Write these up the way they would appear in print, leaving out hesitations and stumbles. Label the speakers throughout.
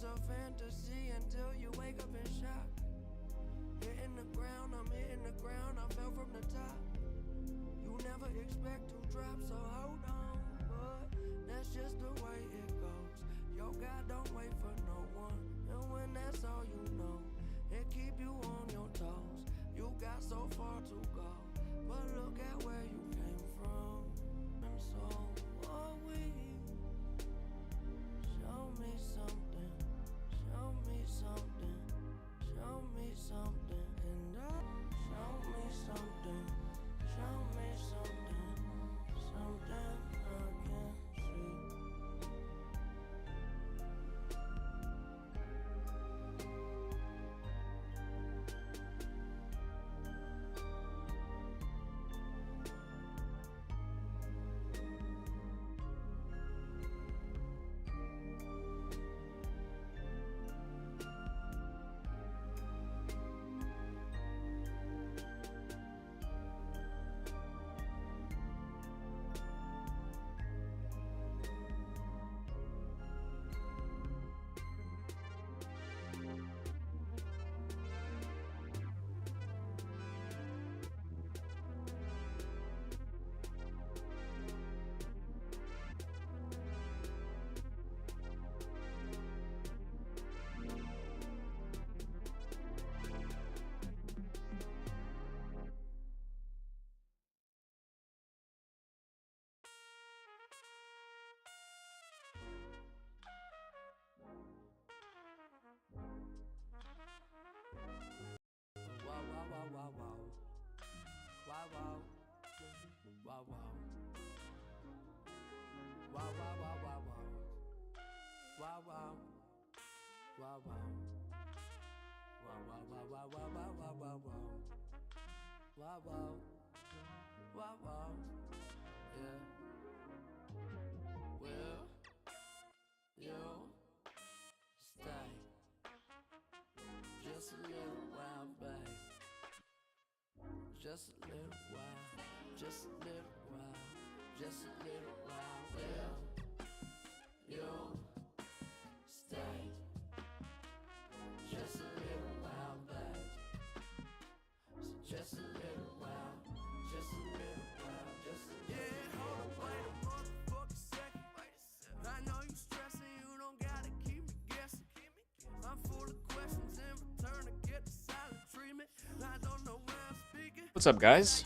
Speaker 1: a fantasy until you wake up in shock. Hitting the ground, I'm hitting the ground, I fell from the top. You never expect to drop, so hold on, but that's just the way it goes. Yo, God don't wait for no one, and when that's all you know, it keep you on your toes. You got so far to go, but look at where you came from. And so are we. Show me something, show me something, show me something, and show me something, show me something, something I can see. Yeah. Will you stay just a little while, babe? Just a little while, just a little while, just a little while. Will you stay just a little while, babe? So just a little while, just a little while, just a little while. Yeah, hold on, wait a motherfucking second. I know you stressing, you don't gotta keep me guessing. I'm full of questions in return to get the silent treatment. I don't know where I'm speaking.
Speaker 2: What's up, guys?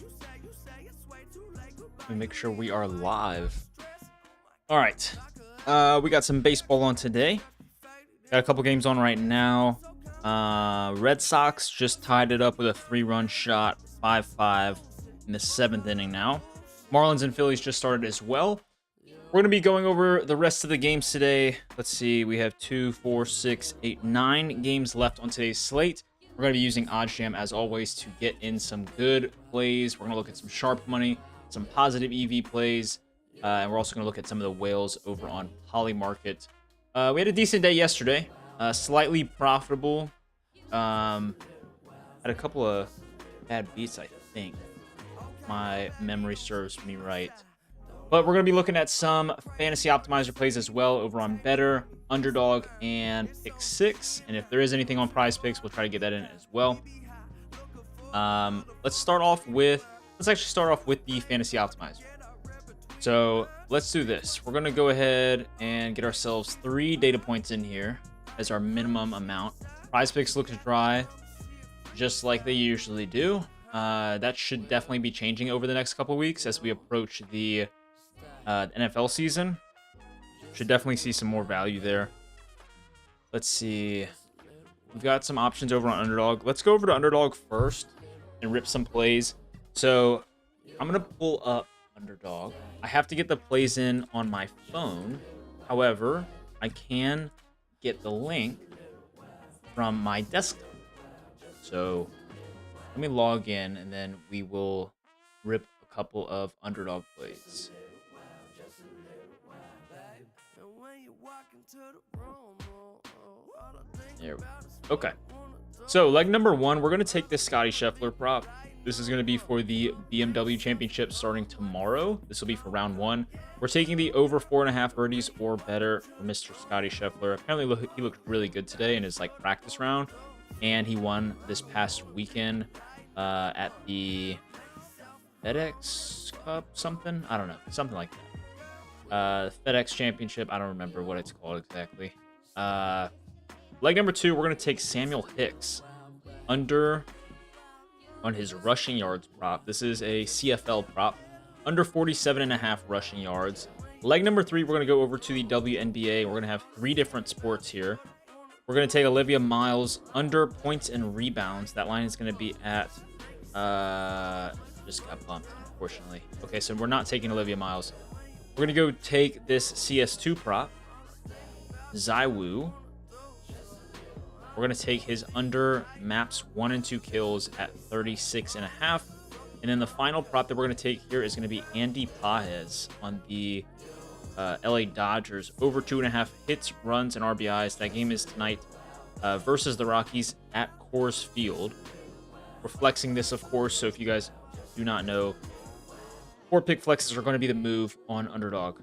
Speaker 2: Let me make sure we are live. All right. We got some baseball on today. Got a couple games on right now. Red Sox just tied it up with a 3-run shot, 5-5 in the 7th inning now. Marlins and Phillies just started as well. We're going to be going over the rest of the games today. Let's see. We have 2, 4, 6, 8, 9 games left on today's slate. We're going to be using OddsJam as always to get in some good plays. We're going to look at some sharp money, some positive EV plays, and we're also going to look at some of the whales over on Polymarket. We had a decent day yesterday, slightly profitable. Had a couple of bad beats, I think. My memory serves me right. But we're going to be looking at some fantasy optimizer plays as well over on Better, Underdog, and Pick 6. And if there is anything on Prize Picks, we'll try to get that in as well. Let's actually start off with the fantasy optimizer. So let's do this. We're going to go ahead and get ourselves 3 data points in here as our minimum amount. Prize Picks looks dry, just like they usually do. That should definitely be changing over the next couple weeks as we approach the NFL season. Should definitely see some more value there. Let's see. We've got some options over on Underdog. Let's go over to Underdog first and rip some plays. So I'm going to pull up Underdog. I have to get the plays in on my phone. However, I can get the link from my desktop. So let me log in and then we will rip a couple of Underdog plays. There we go. Okay. So leg number 1, we're going to take this Scotty Scheffler prop. This is going to be for the BMW Championship starting tomorrow. This will be for round 1. We're taking the over 4.5 birdies or better for Mr. Scotty Scheffler. Apparently, he looked really good today in his practice round, and he won this past weekend at the FedEx Cup something. I don't know, something like that. FedEx Championship. I don't remember what it's called exactly. Leg number 2, we're going to take Samuel Hicks under on his rushing yards prop. This is a CFL prop, under 47.5 rushing yards. Leg number 3, we're going to go over to the WNBA. We're going to have 3 different sports here. We're going to take Olivia Miles under points and rebounds. That line is going to be at, just got bumped, unfortunately. Okay, so we're not taking Olivia Miles. We're going to go take this CS2 prop, Zywoo. We're going to take his under maps 1 and 2 kills at 36.5. And then the final prop that we're going to take here is going to be Andy Pages on the LA Dodgers. Over 2.5 hits, runs, and RBIs. That game is tonight versus the Rockies at Coors Field. We're flexing this, of course, so if you guys do not know, 4-pick flexes are going to be the move on Underdog.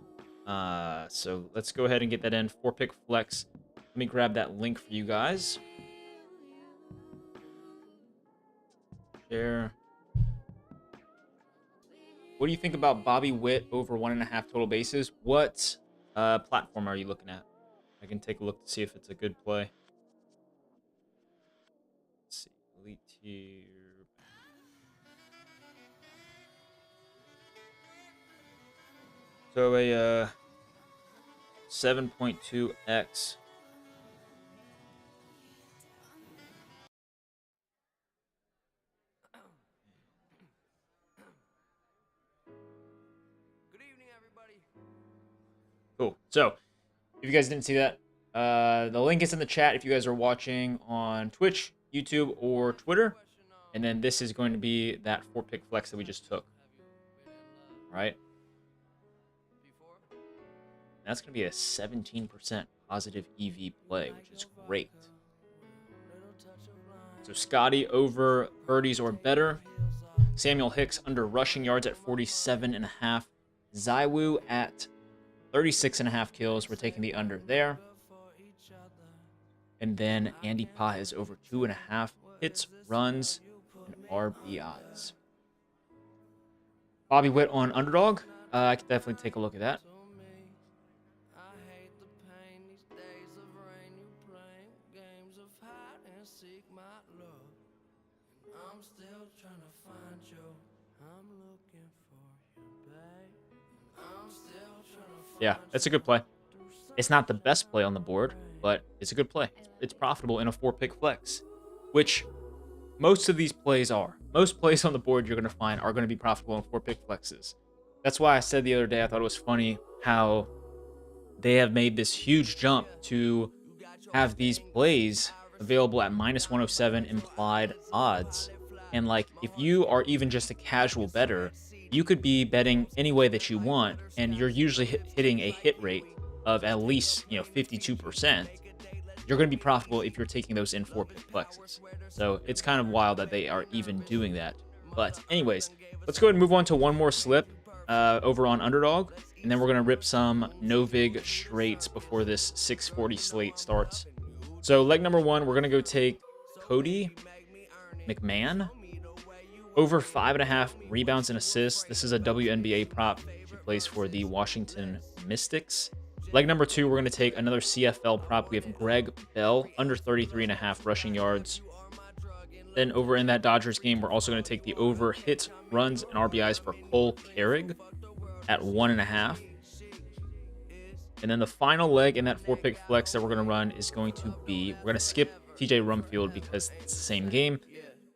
Speaker 2: So let's go ahead and get that in. 4-pick flex. Let me grab that link for you guys. There. What do you think about Bobby Witt over 1.5 total bases? What platform are you looking at? I can take a look to see if it's a good play. Let's see. Elite tier. So a 7.2x. Cool. So, if you guys didn't see that, the link is in the chat if you guys are watching on Twitch, YouTube, or Twitter. And then this is going to be that 4-pick flex that we just took. All right. That's going to be a 17% positive EV play, which is great. So, Scotty over birdies or better. Samuel Hicks under rushing yards at 47.5. Zywoo at 36.5 kills. We're taking the under there. And then Andy Pages over 2.5 hits, runs, and RBIs. Bobby Witt on Underdog. I could definitely take a look at that. Yeah, that's a good play. It's not the best play on the board, but it's a good play. It's profitable in a 4-pick flex, which most of these plays are. Most plays on the board you're going to find are going to be profitable in 4-pick flexes. That's why I said the other day I thought it was funny how they have made this huge jump to have these plays available at -107 implied odds. And if you are even just a casual bettor, you could be betting any way that you want, and you're usually hitting a hit rate of at least 52%. You're going to be profitable if you're taking those in 4-pick flexes. So it's kind of wild that they are even doing that. But anyways, let's go ahead and move on to one more slip over on Underdog, and then we're going to rip some no-vig straights before this 640 slate starts. So leg number 1, we're going to go take Cody McMahon. Over 5.5 rebounds and assists. This is a WNBA prop. She plays for the Washington Mystics. Leg number 2, we're going to take another CFL prop. We have Greg Bell, under 33.5 rushing yards. Then over in that Dodgers game, we're also going to take the over hits, runs, and RBIs for Cole Carrig at 1.5. And then the final leg in that 4-pick flex that we're going to run is going to be, we're going to skip TJ Rumfield because it's the same game.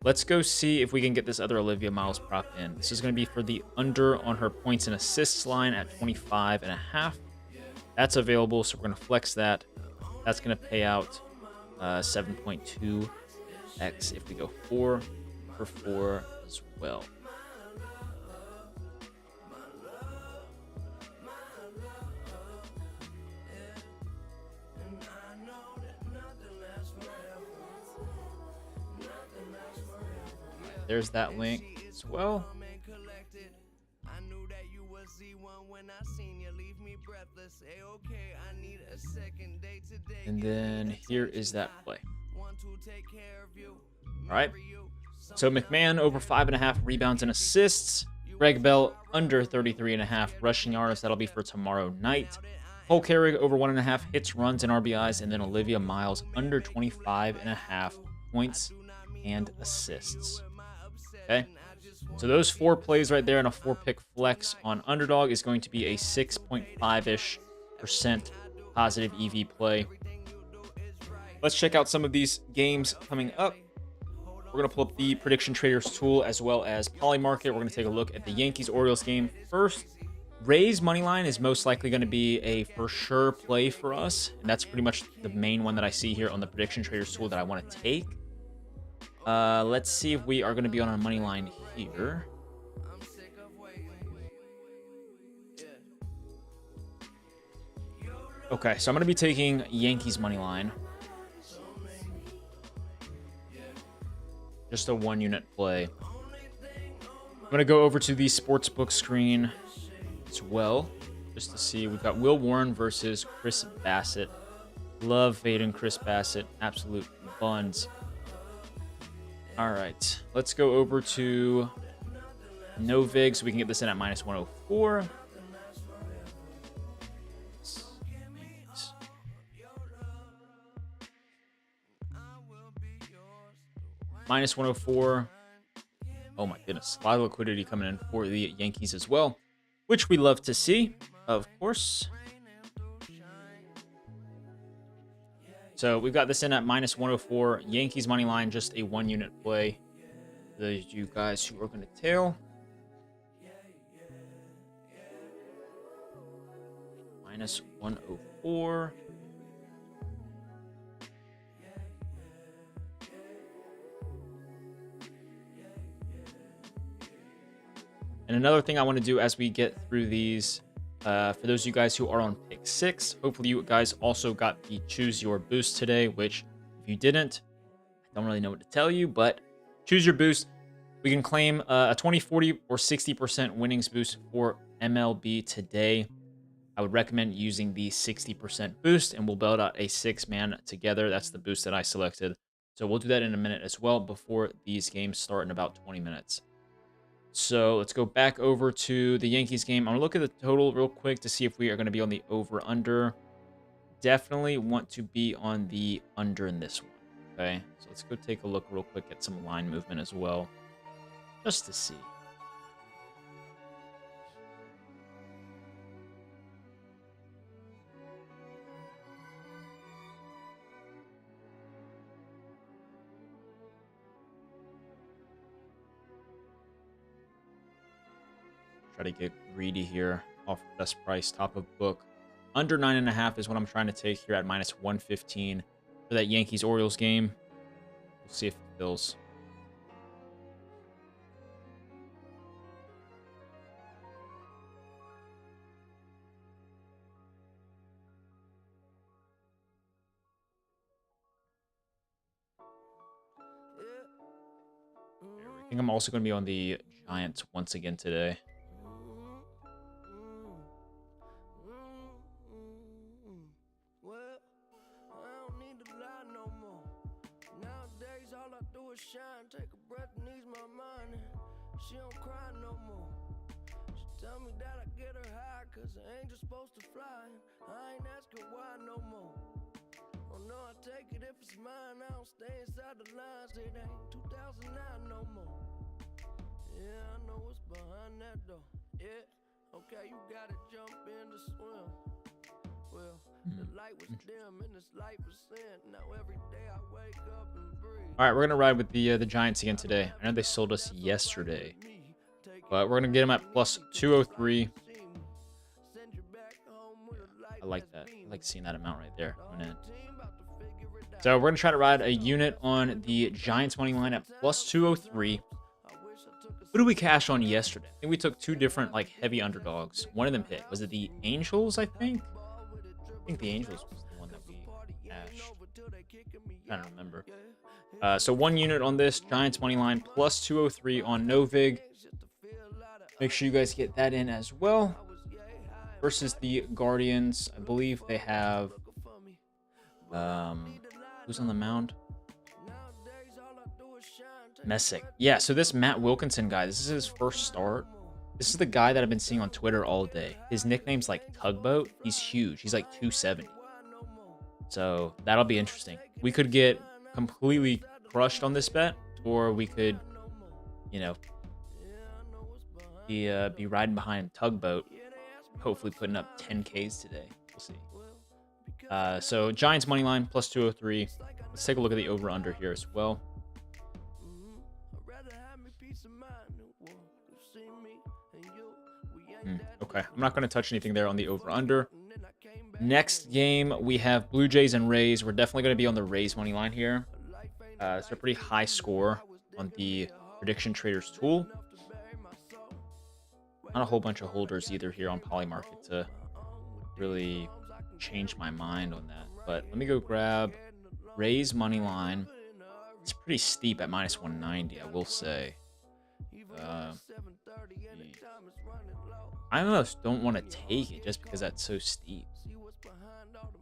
Speaker 2: Let's go see if we can get this other Olivia Miles prop in. This is going to be for the under on her points and assists line at 25.5. That's available, so we're going to flex that. That's going to pay out 7.2x if we go 4 for 4 as well. there's that link as well. And then here is that play. All right. So McMahon over 5.5 rebounds and assists. Greg Bell under 33.5 rushing yards. That'll be for tomorrow night. Cole Carrig over 1.5 hits, runs, and RBIs. And then Olivia Miles under 25.5 points and assists. Okay. So those 4 plays right there and a 4-pick flex on Underdog is going to be a 6.5-ish% positive EV play. Let's check out some of these games coming up. We're going to pull up the Prediction Traders tool as well as Polymarket. We're going to take a look at the Yankees-Orioles game first. Rays moneyline is most likely going to be a for sure play for us. And that's pretty much the main one that I see here on the Prediction Traders tool that I want to take. Let's see if we are going to be on a money line here. Okay, so I'm going to be taking Yankees money line. Just a 1-unit play. I'm going to go over to the sportsbook screen as well, just to see. We've got Will Warren versus Chris Bassett. Love fading Chris Bassett. Absolute buns. All right, let's go over to no vig so we can get this in at -104. -104. Oh my goodness, a lot of liquidity coming in for the Yankees as well, which we love to see, of course. So we've got this in at -104. Yankees money line, just a 1-unit play. Those you guys who are going to tail. -104. And another thing I want to do as we get through these, for those of you guys who are on pick 6, hopefully you guys also got the Choose Your Boost today, which if you didn't, I don't really know what to tell you, but Choose Your Boost. We can claim a 20, 40, or 60% winnings boost for MLB today. I would recommend using the 60% boost, and we'll build out a 6-man together. That's the boost that I selected. So we'll do that in a minute as well before these games start in about 20 minutes. So let's go back over to the Yankees game. I'm going to look at the total real quick to see if we are going to be on the over-under. Definitely want to be on the under in this one. Okay, so let's go take a look real quick at some line movement as well, just to see. Try to get greedy here off best price, top of book. Under 9.5 is what I'm trying to take here at -115 for that Yankees-Orioles game. We'll see if it fills. I think I'm also going to be on the Giants once again today.
Speaker 1: Shine, take a breath and ease my mind. She don't cry no more. She tell me that I get her high, cause an angel's supposed to fly. I ain't asking why no more. Oh no, I take it if it's mine. I don't stay inside the lines. It ain't 2009 no more. Yeah, I know what's behind that door. Yeah, okay, you gotta jump in to swim. Well, the light was dim and this light was sin. Now every day I wake up and breathe.
Speaker 2: All right, we're gonna ride with the Giants again today. I know they sold us yesterday, but we're gonna get them at +203. I like that. I like seeing that amount right there coming in. So we're gonna try to ride a unit on the Giants money line at +203. Who did we cash on yesterday? I think we took 2 different like heavy underdogs. One of them hit. Was it the Angels? I think the Angels was the one that we cashed. trying to remember. So 1 unit on this, Giants money line, plus 203 on Novig. Make sure you guys get that in as well. Versus the Guardians, I believe they have who's on the mound? Messick. Yeah, so this Matt Wilkinson guy, this is his first start. This is the guy that I've been seeing on Twitter all day. His nickname's like Tugboat. He's huge. He's like 270. So that'll be interesting. We could get completely crushed on this bet, or we could, you know, be riding behind Tugboat, hopefully putting up 10Ks today. We'll see. So Giants money line plus 203. Let's take a look at the over/under here as well. Okay, I'm not going to touch anything there on the over/under. Next game, we have Blue Jays and Rays. We're definitely going to be on the Rays money line here. It's a pretty high score on the prediction traders tool. Not a whole bunch of holders either here on Polymarket to really change my mind on that. But let me go grab Rays money line. It's pretty steep at minus 190, I will say. I almost don't want to take it just because that's so steep.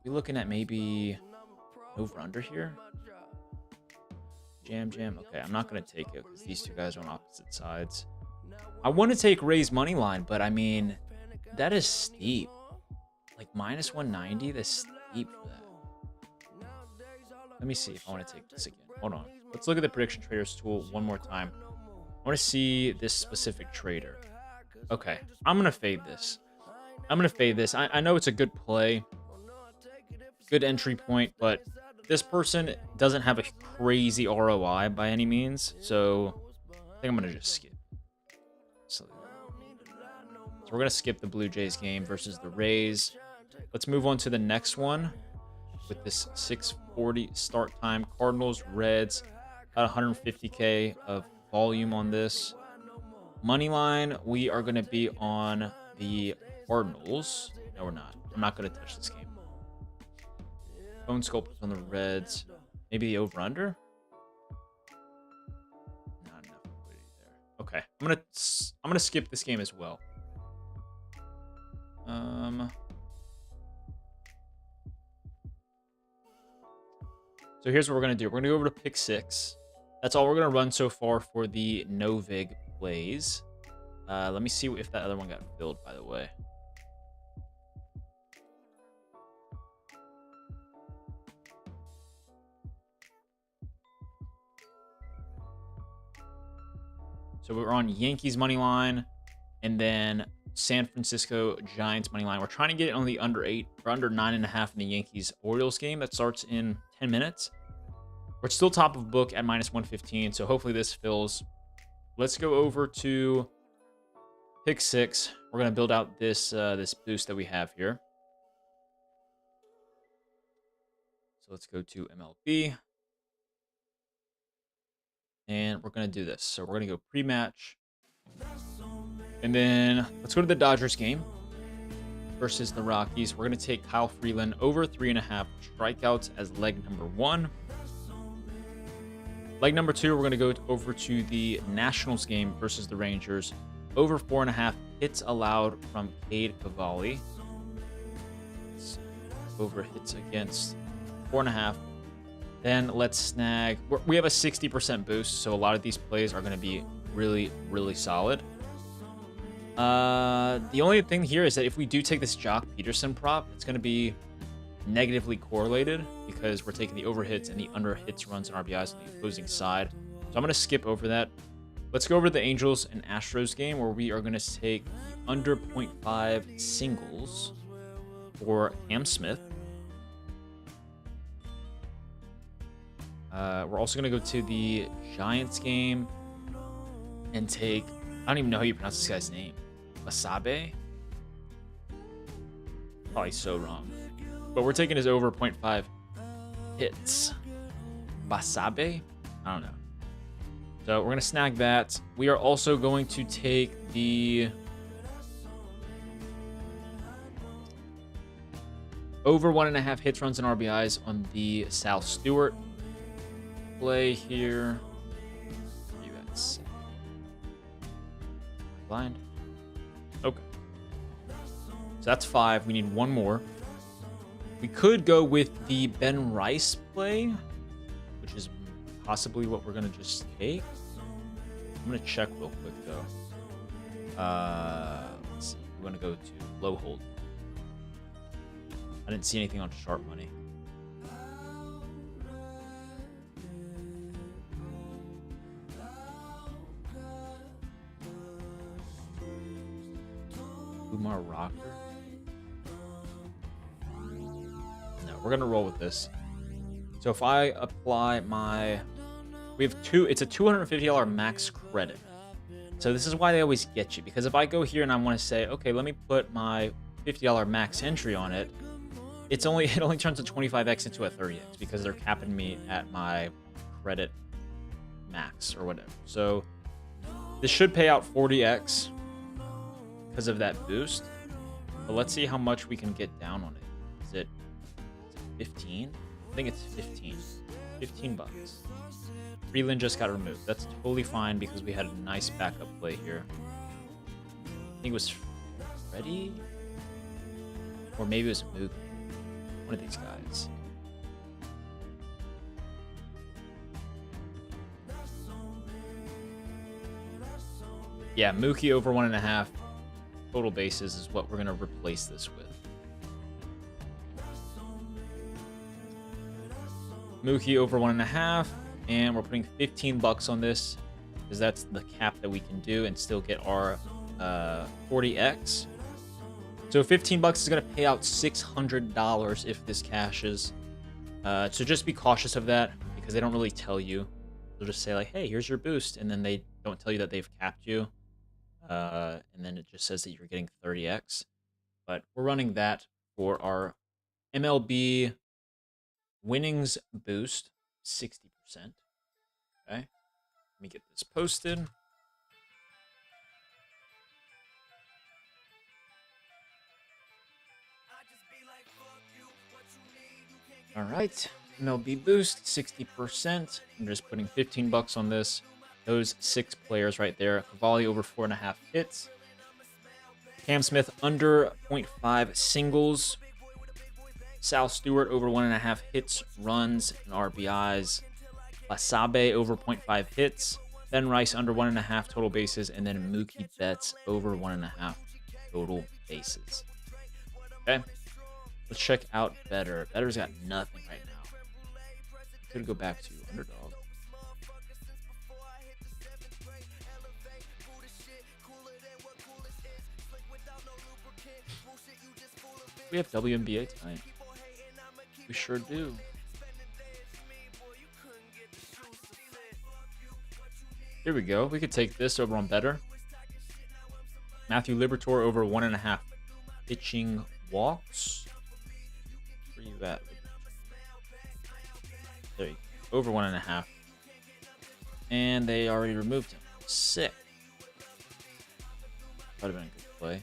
Speaker 2: We're looking at maybe over/under here. Jam. Okay, I'm not going to take it because these two guys are on opposite sides. I want to take Rays money line, but I mean, that is steep. Like minus 190, that's steep for that. Let me see if I want to take this again. Hold on. Let's look at the prediction traders tool one more time. I want to see this specific trader. Okay, I'm going to fade this. I know it's a good play, good entry point, but this person doesn't have a crazy ROI by any means, so I think I'm going to just skip. So we're going to skip the Blue Jays game versus the Rays. Let's move on to the next one with this 6:40 start time. Cardinals, Reds, about 150K of volume on this. Money line, we are going to be on the Cardinals. No, we're not. I'm not going to touch this game. Bone Sculptors on the Reds. Maybe the over/under? Not enough liquidity there. Okay, I'm gonna skip this game as well. So here's what we're gonna do. We're gonna go over to pick 6. That's all we're gonna run so far for the Novig plays. Let me see if that other one got filled, by the way. So we're on Yankees money line, and then San Francisco Giants money line. We're trying to get it on the under 8 or under 9.5 in the Yankees Orioles game that starts in 10 minutes. We're still top of book at minus 115, so hopefully this fills. Let's go over to pick 6. We're gonna build out this this boost that we have here. So let's go to MLB. And we're going to do this. So we're going to go pre-match. And then let's go to the Dodgers game versus the Rockies. We're going to take Kyle Freeland over 3.5 strikeouts as leg number 1. Leg number 2, we're going to go over to the Nationals game versus the Rangers. Over 4.5 hits allowed from Cade Cavalli. Over hits against 4.5. Then let's snag. We have a 60% boost, so a lot of these plays are going to be really, really solid. The only thing here is that if we do take this Jock Peterson prop, it's going to be negatively correlated because we're taking the over hits and the under hits runs and RBIs on the opposing side. So I'm going to skip over that. Let's go over to the Angels and Astros game where we are going to take the under 0.5 singles for Cam Smith. We're also going to go to the Giants game and take, I don't even know how you pronounce this guy's name. Basabe? Probably so wrong. But we're taking his over 0.5 hits. Basabe? I don't know. So we're going to snag that. We are also going to take the Over 1.5 hits, runs, and RBIs on the Sal Stewart play here. You guys blind. Okay. So that's 5. We need one more. We could go with the Ben Rice play, which is possibly what we're going to just take. I'm going to check real quick, though. Let's see. We're going to go to low hold. I didn't see anything on sharp money. Umar Rocker. No, we're gonna roll with this. So if I apply my, we have it's a $250 max credit. So this is why they always get you, because if I go here and I want to say, okay, let me put my $50 max entry on it, it only turns a 25x into a 30x because they're capping me at my credit max or whatever. So this should pay out 40x because of that boost. But let's see how much we can get down on it. Is it 15? I think it's 15. 15 bucks. Freeland just got removed. That's totally fine because we had a nice backup play here. I think it was Freddy? Or maybe it was Mookie. One of these guys. Yeah, Mookie over 1.5 total bases is what we're going to replace this with. Mookie over 1.5, and we're putting 15 bucks on this because that's the cap that we can do and still get our 40x. So 15 bucks is going to pay out $600 if this cashes. So just be cautious of that because they don't really tell you. They'll just say like, hey, here's your boost. And then they don't tell you that they've capped you. And then it just says that you're getting 30x. But we're running that for our MLB winnings boost, 60%. Okay. Let me get this posted. All right, MLB boost, 60%. I'm just putting 15 bucks on this. Those 6 players right there. Cavalli over 4.5 hits. Cam Smith under 0.5 singles. Sal Stewart over 1.5 hits, runs, and RBIs. Basabe over 0.5 hits. Ben Rice under 1.5 total bases. And then Mookie Betts over 1.5 total bases. Okay. Let's check out Better. Better's got nothing right now. Could go back to Underdog. We have WNBA tonight. We sure do. Here we go. We could take this over on Better. Matthew Liberatore over 1.5 pitching walks. Where you at? There you go. Over 1.5. And they already removed him. Sick. Might have been a good play.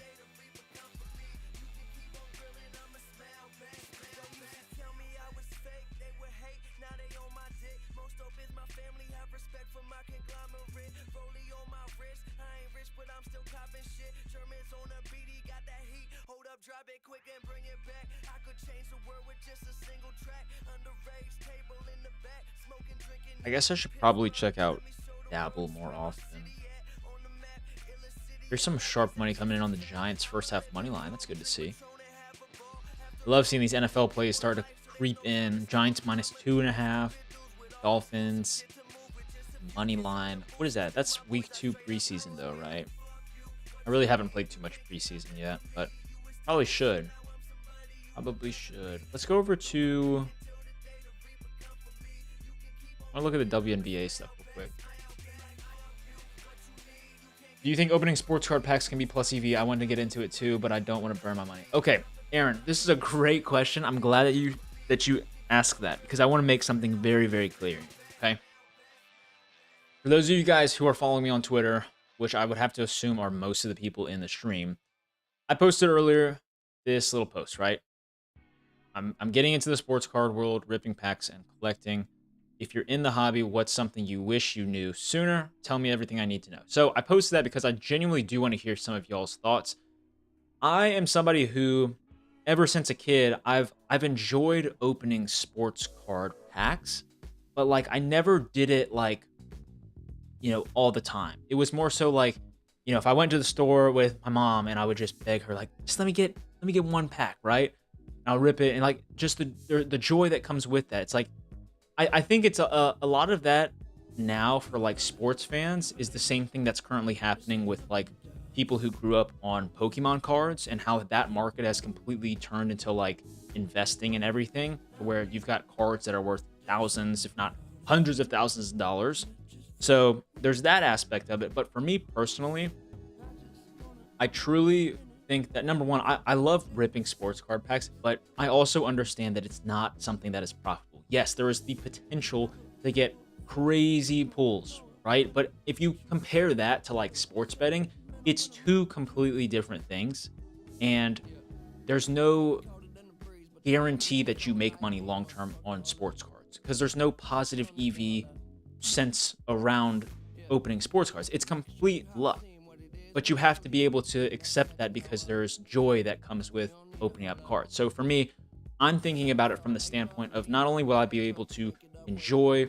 Speaker 2: I guess I should probably check out Dabble more often. There's some sharp money coming in on the Giants' first half money line. That's good to see. I love seeing these NFL plays start to creep in. Giants minus 2.5. Dolphins money line. What is that? That's week 2 preseason though, right? I really haven't played too much preseason yet, but probably should. Probably should. Let's go over to... I want to look at the WNBA stuff real quick. Do you think opening sports card packs can be plus EV? I wanted to get into it too, but I don't want to burn my money. Okay, Aaron, this is a great question. I'm glad that you asked that because I want to make something very, very clear. Okay. For those of you guys who are following me on Twitter, which I would have to assume are most of the people in the stream, I posted earlier this little post, right? I'm getting into the sports card world, ripping packs and collecting. If you're in the hobby, what's something you wish you knew sooner? Tell me everything I need to know. So I posted that because I genuinely do want to hear some of y'all's thoughts. I am somebody who, ever since a kid, I've enjoyed opening sports card packs, but like I never did it like, all the time. It was more so like, if I went to the store with my mom and I would just beg her, like, just let me get one pack, right? And I'll rip it, and like just the joy that comes with that. It's like I think it's a lot of that now for like sports fans is the same thing that's currently happening with like people who grew up on Pokemon cards, and how that market has completely turned into like investing in everything, where you've got cards that are worth thousands, if not hundreds of thousands of dollars. So there's that aspect of it. But for me personally, I truly think that number one, I love ripping sports card packs, but I also understand that it's not something that is profitable. Yes, there is the potential to get crazy pulls, right? But if you compare that to like sports betting, it's two completely different things. And there's no guarantee that you make money long term on sports cards, because there's no positive EV sense around opening sports cards. It's complete luck. But you have to be able to accept that, because there's joy that comes with opening up cards. So for me, I'm thinking about it from the standpoint of not only will I be able to enjoy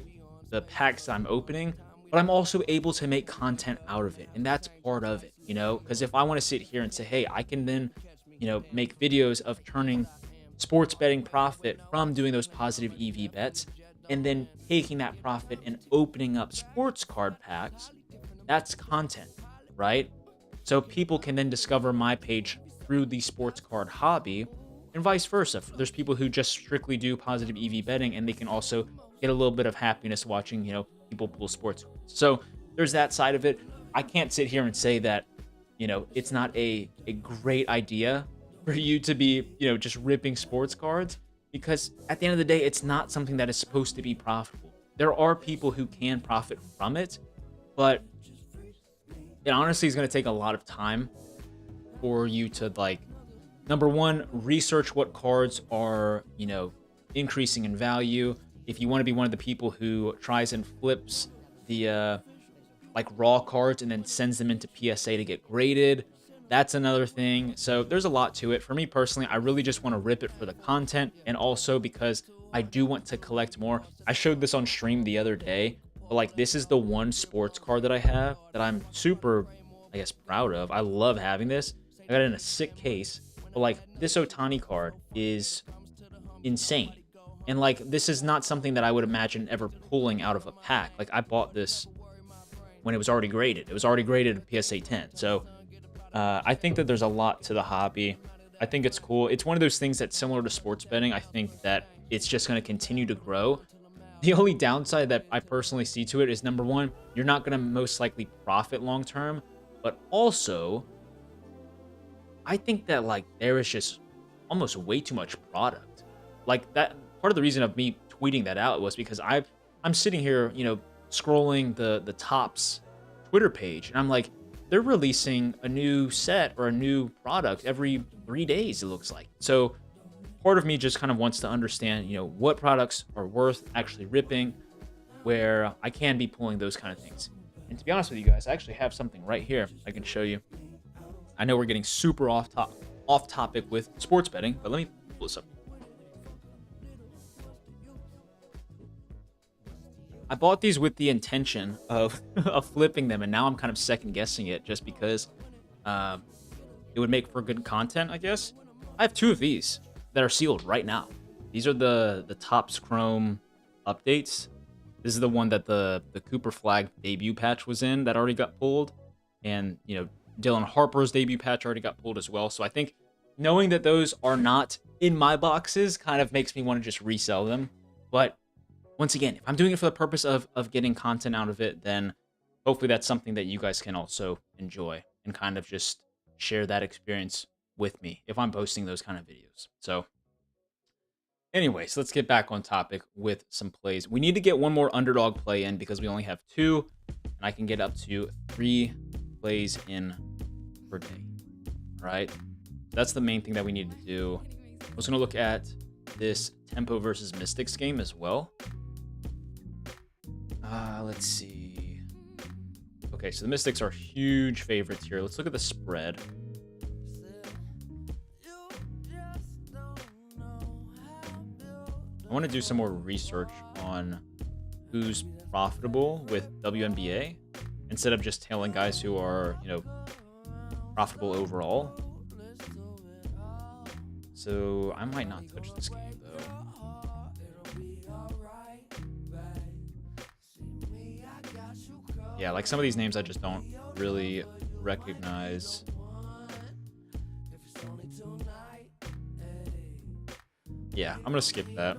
Speaker 2: the packs I'm opening, but I'm also able to make content out of it. And that's part of it, because if I want to sit here and say, hey, I can then, make videos of turning sports betting profit from doing those positive EV bets, and then taking that profit and opening up sports card packs, that's content, right? So people can then discover my page through the sports card hobby, and vice versa. There's people who just strictly do positive EV betting, and they can also get a little bit of happiness watching, people pull sports cards. So there's that side of it. I can't sit here and say that, it's not a great idea for you to be, just ripping sports cards, because at the end of the day, it's not something that is supposed to be profitable. There are people who can profit from it, but it honestly is going to take a lot of time for you to, like, number one, research what cards are, increasing in value. If you want to be one of the people who tries and flips the like raw cards and then sends them into PSA to get graded, that's another thing. So there's a lot to it. For me personally, I really just want to rip it for the content, and also because I do want to collect more. I showed this on stream the other day, but like this is the one sports card that I have that I'm super, I guess, proud of. I love having this. I got it in a sick case, but like this Ohtani card is insane. And like this is not something that I would imagine ever pulling out of a pack. Like I bought this when it was already graded. It was already graded at PSA 10. So I think that there's a lot to the hobby. I think it's cool. It's one of those things that's similar to sports betting. I think that it's just going to continue to grow. The only downside that I personally see to it is, number one, you're not going to most likely profit long term, but also I think that like there is just almost way too much product. Like that, part of the reason of me tweeting that out was because I'm sitting here, scrolling the Topps Twitter page, and I'm like, they're releasing a new set or a new product every 3 days, it looks like. So part of me just kind of wants to understand, what products are worth actually ripping, where I can be pulling those kind of things. And to be honest with you guys, I actually have something right here I can show you. I know we're getting super off topic with sports betting, but let me pull this up. I bought these with the intention of flipping them, and now I'm kind of second guessing it just because it would make for good content, I guess. I have two of these that are sealed right now. These are the Topps Chrome updates. This is the one that the Cooper Flag debut patch was in that already got pulled, and Dylan Harper's debut patch already got pulled as well. So I think knowing that those are not in my boxes kind of makes me want to just resell them. But once again, if I'm doing it for the purpose of getting content out of it, then hopefully that's something that you guys can also enjoy and kind of just share that experience with me if I'm posting those kind of videos. So anyways, let's get back on topic with some plays. We need to get one more underdog play in because we only have 2, and I can get up to 3 plays in per day. All right, that's the main thing that we need to do. I was going to look at this Tempo versus Mystics game as well. Let's see. Okay, so the Mystics are huge favorites here. Let's look at the spread. I want to do some more research on who's profitable with WNBA instead of just tailing guys who are, you know, profitable overall. So I might not touch this game though. Yeah, like some of these names I just don't really recognize. Yeah, I'm gonna skip that.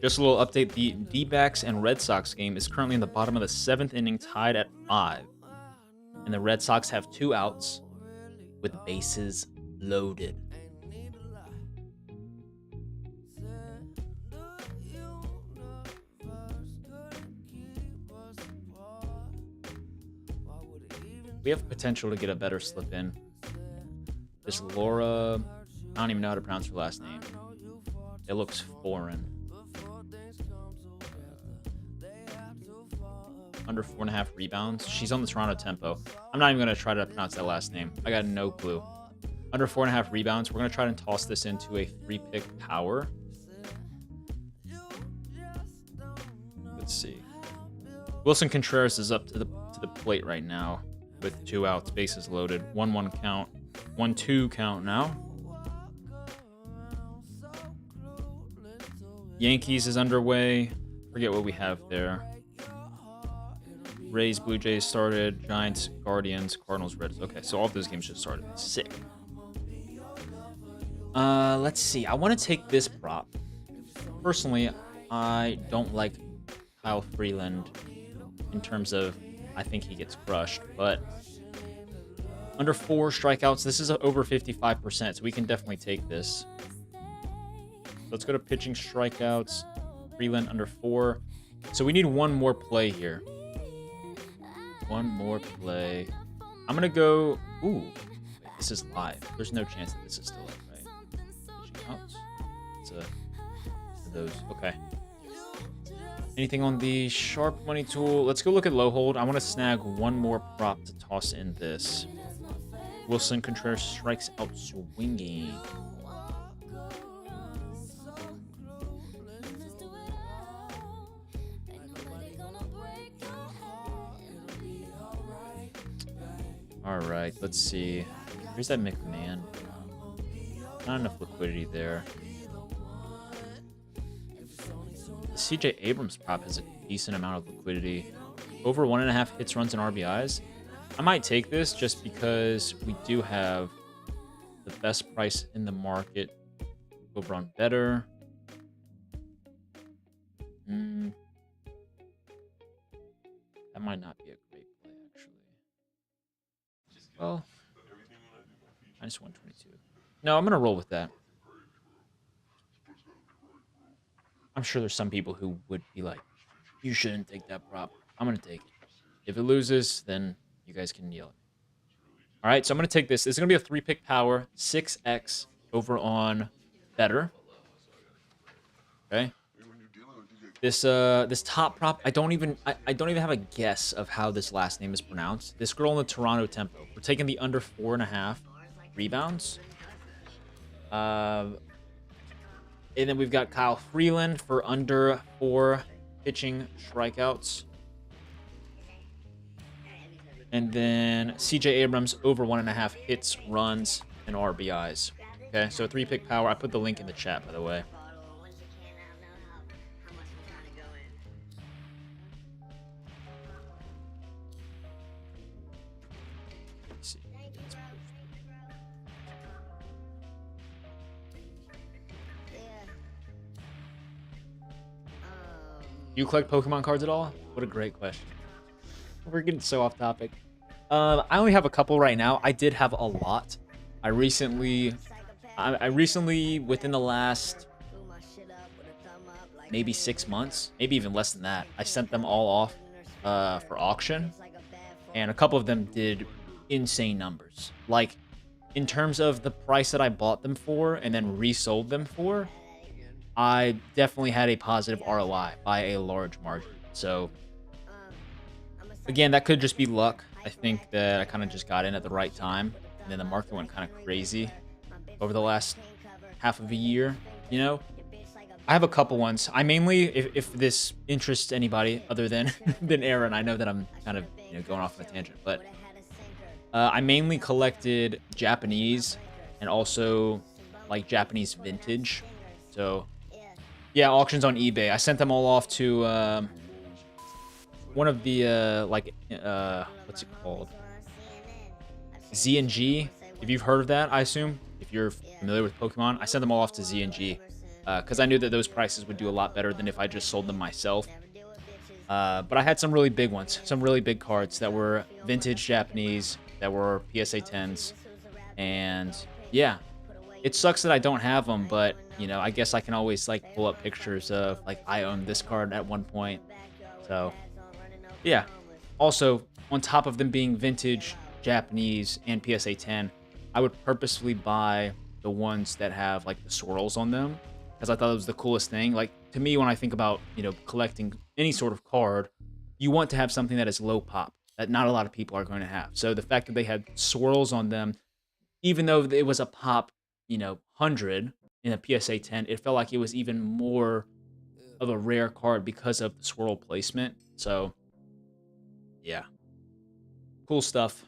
Speaker 2: Just a little update, the D-backs and Red Sox game is currently in the bottom of the 7th inning, tied at 5. And the Red Sox have 2 outs with bases loaded. We have potential to get a better slip in. This Laura, I don't even know how to pronounce her last name. It looks foreign. Under 4.5 rebounds. She's on the Toronto Tempo. I'm not even going to try to pronounce that last name. I got no clue. Under 4.5 rebounds. We're going to try and toss this into a 3-pick power. Let's see. Wilson Contreras is up to the plate right now with 2 outs, bases loaded. 1-1 count. 1-2 count now. Yankees is underway. Forget what we have there. Rays, Blue Jays started. Giants, Guardians, Cardinals, Reds. Okay, so all of those games just started. Sick. Let's see. I want to take this prop. Personally, I don't like Kyle Freeland in terms of I think he gets crushed, but under 4 strikeouts, this is over 55%, so we can definitely take this. Let's go to pitching strikeouts. Freeland under 4. So we need one more play here. One more play. I'm gonna go. Ooh, wait, this is live. There's no chance that this is still live, right? Pitching outs. It's those. Okay. Anything on the sharp money tool? Let's go look at low hold. I want to snag one more prop to toss in this. Wilson Contreras strikes out swinging. All right, let's see. Here's that McMahon. Not enough liquidity there. The CJ Abrams prop has a decent amount of liquidity. Over 1.5 hits, runs, and RBIs. I might take this just because we do have the best price in the market. Over on better. That might not be a great play, actually. Well, minus 122. No, I'm going to roll with that. I'm sure there's some people who would be like, you shouldn't take that prop. I'm going to take it. If it loses, then you guys can yell at me. All right, so I'm going to take this. This is going to be a 3-pick power, 6x over on better. Okay. This top prop, I don't even have a guess of how this last name is pronounced. This girl in the Toronto Tempo. We're taking the under 4.5 rebounds. And then we've got Kyle Freeland for under 4 pitching strikeouts. And then CJ Abrams over 1.5 hits, runs, and RBIs. Okay, so 3-pick power. I put the link in the chat, by the way. You collect Pokemon cards at all? What a great question. We're getting so off topic. I only have a couple right now. I did have a lot. I recently, within the last maybe 6 months, maybe even less than that, I sent them all off for auction. And a couple of them did insane numbers. Like in terms of the price that I bought them for and then resold them for, I definitely had a positive ROI by a large margin. So again, that could just be luck. I think that I kind of just got in at the right time, and then the market went kind of crazy over the last half of a year. You know, I have a couple ones. I mainly, if this interests anybody other than than Aaron, I know that I'm kind of going off on a tangent, but I mainly collected Japanese and also like Japanese vintage. So yeah, auctions on eBay. I sent them all off to one of the what's it called? Z&G. If you've heard of that, I assume. If you're familiar with Pokemon, I sent them all off to Z&G because I knew that those prices would do a lot better than if I just sold them myself. But I had some really big ones, some really big cards that were vintage Japanese, that were PSA 10s, and yeah, it sucks that I don't have them, but I guess I can always like pull up pictures of like I owned this card at one point. So yeah. Also, on top of them being vintage Japanese and PSA 10, I would purposefully buy the ones that have like the swirls on them because I thought it was the coolest thing. Like to me, when I think about collecting any sort of card, you want to have something that is low pop that not a lot of people are going to have. So the fact that they had swirls on them, even though it was a pop, 100 in a PSA 10, it felt like it was even more of a rare card because of the swirl placement. So yeah, cool stuff.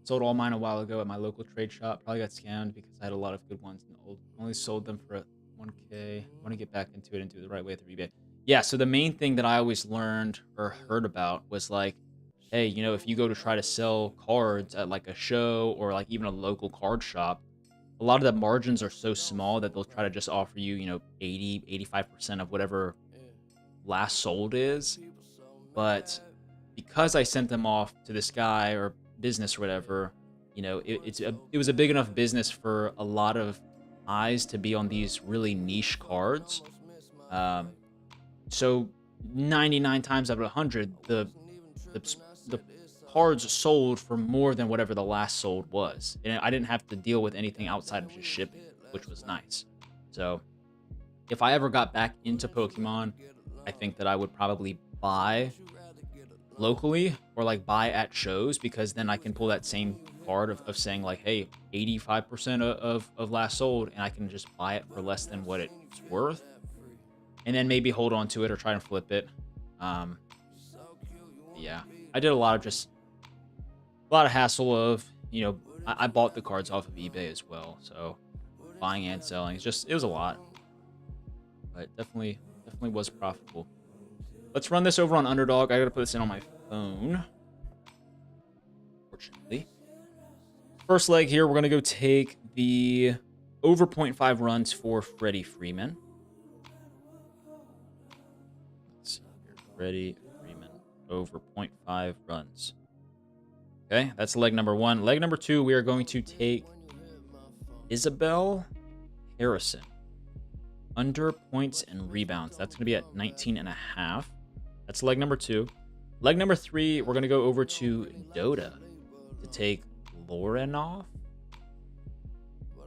Speaker 2: Sold all mine a while ago at my local trade shop. Probably got scammed because I had a lot of good ones in the old. Only sold them for 1K. I want to get back into it and do it the right way through eBay. Yeah, so the main thing that I always learned or heard about was like, hey, if you go to try to sell cards at like a show or like even a local card shop, a lot of the margins are so small that they'll try to just offer you, 80, 85% of whatever last sold is. But because I sent them off to this guy or business or whatever, it was a big enough business for a lot of eyes to be on these really niche cards. So 99 times out of 100, the cards sold for more than whatever the last sold was, and I didn't have to deal with anything outside of just shipping, which was nice. So if I ever got back into Pokemon, I think that I would probably buy locally or like buy at shows, because then I can pull that same card of saying like, hey, 85% of last sold, and I can just buy it for less than what it's worth, and then maybe hold on to it or try and flip it. Yeah, I did a lot of hassle of, I bought the cards off of eBay as well, so buying and selling, it was a lot, but definitely was profitable. Let's run this over on Underdog. I gotta put this in on my phone, fortunately. First leg here, we're gonna go take the over 0.5 runs for Freddie Freeman. Let's see here. Freddie Freeman, over 0.5 runs. Okay, that's leg number one. Leg number two, we are going to take Isabel Harrison, under points and rebounds. That's going to be at 19.5. That's leg number two. Leg number three, we're going to go over to Dota to take Lorenov,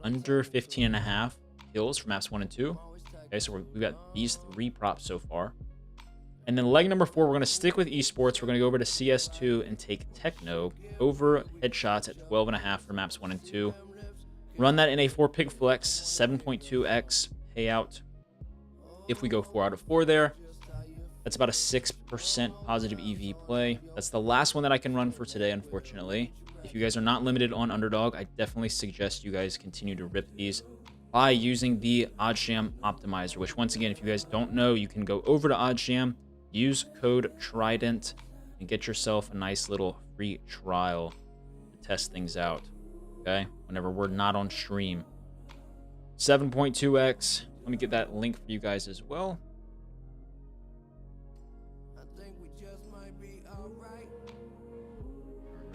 Speaker 2: under 15.5 kills for maps 1 and 2. Okay, so we've got these three props so far. And then leg number four, we're going to stick with esports. We're going to go over to CS2 and take Techno, over headshots at 12.5 for maps 1 and 2. Run that in a 4-pig flex, 7.2x payout. If we go 4 out of 4 there, that's about a 6% positive EV play. That's the last one that I can run for today, unfortunately. If you guys are not limited on Underdog, I definitely suggest you guys continue to rip these by using the OddsJam optimizer, which once again, if you guys don't know, you can go over to OddsJam, use code Trident, and get yourself a nice little free trial to test things out, okay? Whenever we're not on stream. 7.2x. Let me get that link for you guys as well.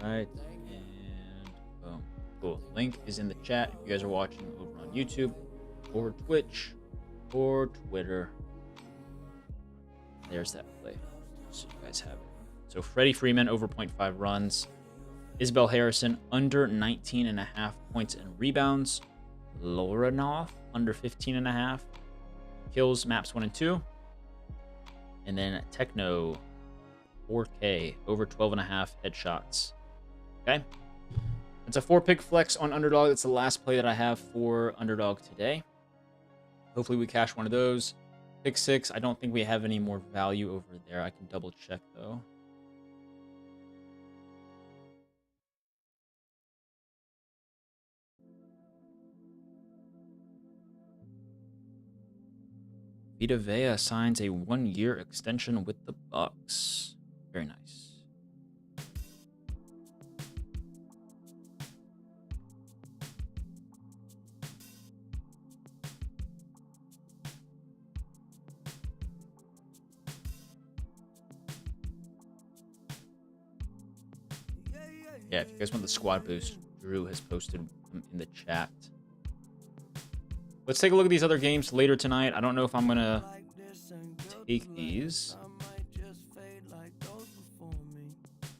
Speaker 2: All right, and boom. Cool. Link is in the chat if you guys are watching over on YouTube or Twitch or Twitter. There's that play, so you guys have it. So Freddie Freeman over 0.5 runs. Isabel Harrison under 19.5 points and rebounds. Loranov under 15.5 kills, maps 1 and 2. And then Techno 4K over 12.5 headshots. Okay. It's a 4-pick flex on Underdog. That's the last play that I have for Underdog today. Hopefully we cash one of those. Pick 6. I don't think we have any more value over there. I can double check though. Vita Vea signs a 1-year extension with the Bucks. Very nice. Yeah, if you guys want the squad boost, Drew has posted them in the chat. Let's take a look at these other games later tonight. I don't know if I'm going to take these,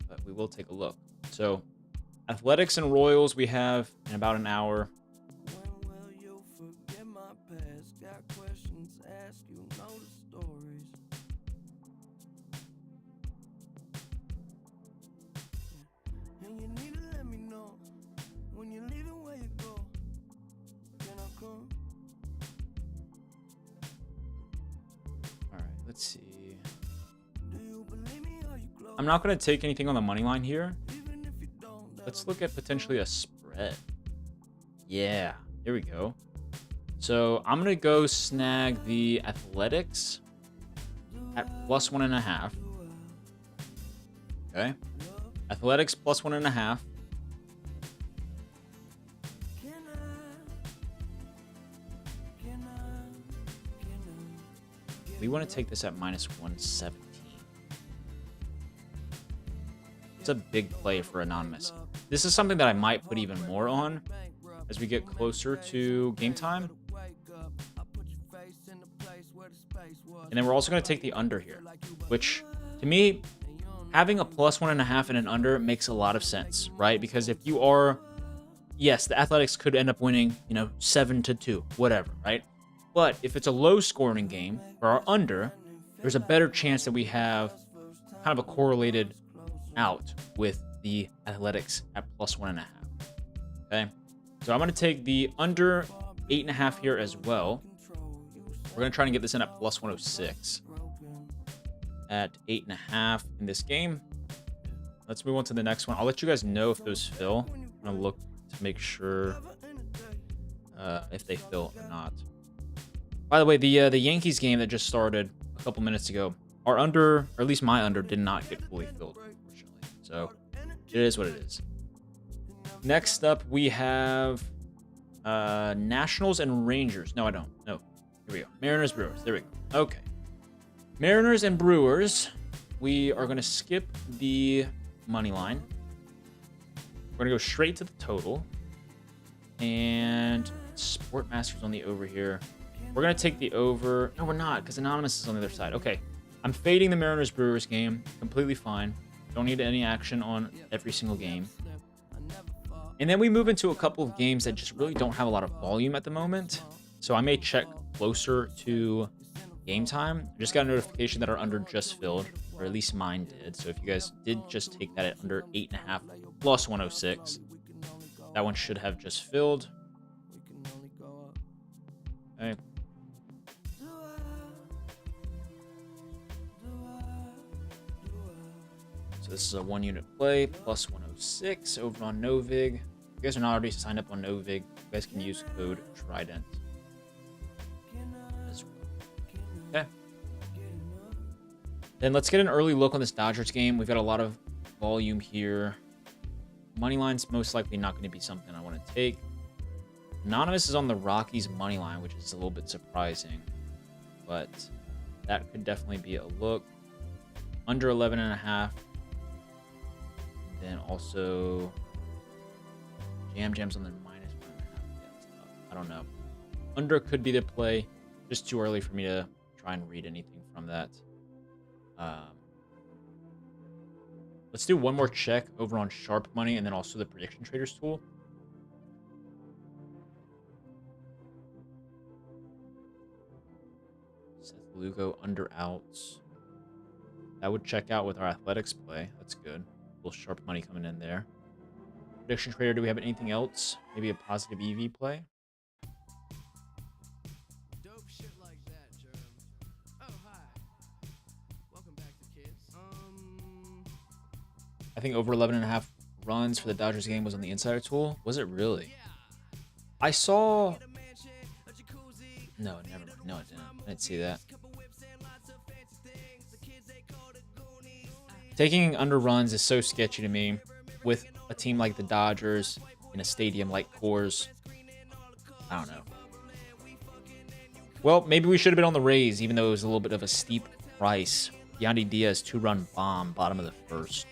Speaker 2: but we will take a look. So, Athletics and Royals we have in about an hour. Let's see. I'm not going to take anything on the money line here. Let's look at potentially a spread. Yeah, here we go. So I'm going to go snag the Athletics at +1.5. Okay. Athletics +1.5. We want to take this at -117. It's a big play for Anonymous. This is something that I might put even more on as we get closer to game time. And then we're also going to take the under here, which to me, having a +1.5 and an under makes a lot of sense, right? Because if you are, yes, the Athletics could end up winning, 7-2, whatever, right? But if it's a low scoring game for our under, there's a better chance that we have kind of a correlated out with the Athletics at +1.5. Okay. So I'm going to take the under 8.5 here as well. We're going to try and get this in at +106 at 8.5 in this game. Let's move on to the next one. I'll let you guys know if those fill. I'm going to look to make sure if they fill or not. By the way, the Yankees game that just started a couple minutes ago, our under, or at least my under, did not get fully filled, unfortunately. So it is what it is. Next up, we have Nationals and Rangers. No, I don't. No. Here we go. Mariners, Brewers. There we go. Okay. Mariners and Brewers. We are going to skip the money line. We're going to go straight to the total. And Sportmaster's on the over here. We're going to take the over. No, we're not, because Anonymous is on the other side. Okay. I'm fading the Mariners-Brewers game. Completely fine. Don't need any action on every single game. And then we move into a couple of games that just really don't have a lot of volume at the moment. So I may check closer to game time. I just got a notification that our under just filled, or at least mine did. So if you guys did just take that at under 8.5 +106, that one should have just filled. Okay. So this is a 1-unit play, +106 over on Novig. If you guys are not already signed up on Novig, you guys can use code Trident as well. Okay. Then let's get an early look on this Dodgers game. We've got a lot of volume here. Money line's most likely not going to be something I want to take. Anonymous is on the Rockies money line, which is a little bit surprising, but that could definitely be a look. Under 11.5. Then also Jam's on the -1.5. Yeah, that's tough. I don't know. Under could be the play. Just too early for me to try and read anything from that. Let's do one more check over on Sharp Money and then also the Prediction Traders tool. Seth Lugo under outs. That would check out with our athletics play. That's good. A little Sharp Money coming in there. Prediction Trader, do we have anything else? Maybe a positive EV play?
Speaker 1: Dope shit like that, Jerm. Oh, hi. Welcome back to kids.
Speaker 2: I think over 11.5 runs for the Dodgers game was on the Insider tool. Was it really? I saw... No, never mind. No, it didn't. I didn't see that. Taking under runs is so sketchy to me with a team like the Dodgers in a stadium like Coors. I don't know. Well, maybe we should have been on the Rays, even though it was a little bit of a steep price. Yandy Diaz 2-run bomb, bottom of the first.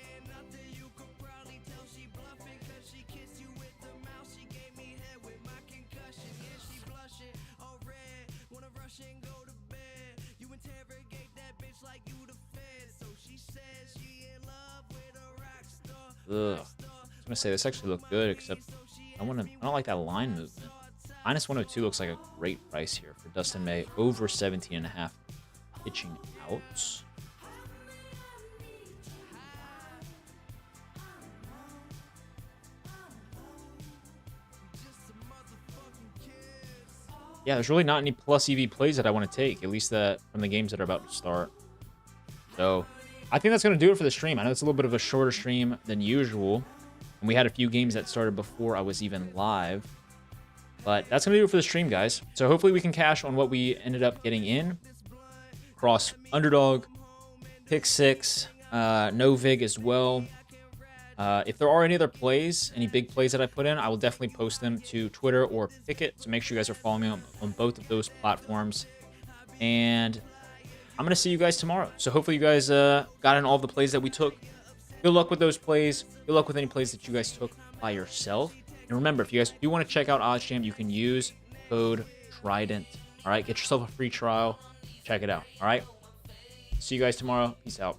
Speaker 2: Ugh. I was gonna say this actually looked good, except I don't like that line movement. Minus 102 looks like a great price here for Dustin May, over 17.5 pitching outs. Yeah, there's really not any plus EV plays that I want to take, at least that from the games that are about to start. So I think that's going to do it for the stream. I know it's a little bit of a shorter stream than usual, and we had a few games that started before I was even live. But that's going to do it for the stream, guys. So hopefully we can cash on what we ended up getting in. Cross underdog, pick 6, no VIG as well. If there are any other plays, any big plays that I put in, I will definitely post them to Twitter or Pickit. So make sure you guys are following me on both of those platforms. And I'm going to see you guys tomorrow. So hopefully you guys got in all of the plays that we took. Good luck with those plays. Good luck with any plays that you guys took by yourself. And remember, if you guys do want to check out OddsJam, you can use code Trident. All right, get yourself a free trial. Check it out. All right. See you guys tomorrow. Peace out.